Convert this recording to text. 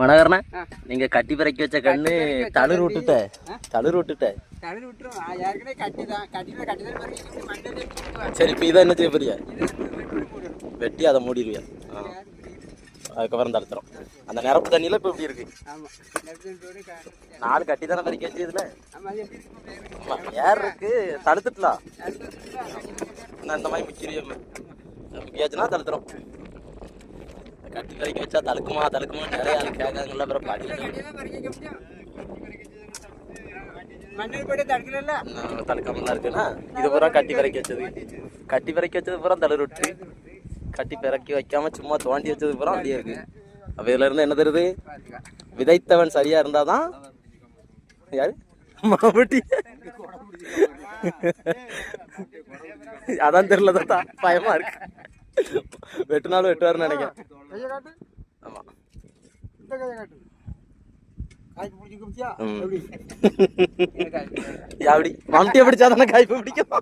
மனகரண நீங்க கட்டி பறக்கி வச்ச கண்ணு தளிர் விட்டுட்ட சரி இப்போ இதை என்ன செய்ய போறியா வெட்டி அதை மூடிடுவியா அதுக்கப்புறம் தடுத்துரும் அந்த நிரப்பு தண்ணியில இப்போ இப்படி இருக்கு 4 கட்டி தானே பறிக்க வச்சு இதுல ஏர் இருக்கு தடுத்துட்டலாம் இந்த மாதிரி முக்கியாச்சுன்னா தடுத்துரும் கட்டி பறிக்க வச்சா தடுக்குமா நிறைய ஆள் கேட்காங்கல்ல அப்புறம் பாடி தடுக்காம தான் இருக்குன்னா இது பூரா கட்டி பறக்க வச்சது பூரா தளிர் விட்டு கட்டி பிறக்கி வைக்காம சும்மா தோண்டி வச்சது பூரா அப்படியே இருக்கு அப்ப இதுல இருந்து என்ன தருது விதைத்தவன் சரியா இருந்தாதான் யாரு மாவட்டி அதான் தெரியல பயமா இருக்கு வெட்டுனாலும் வெட்டுவாருன்னு நினைக்கிறேன் ஆமா எப்படி மம்டியை பிடிச்சாதானே காய்ப்பு பிடிக்கும்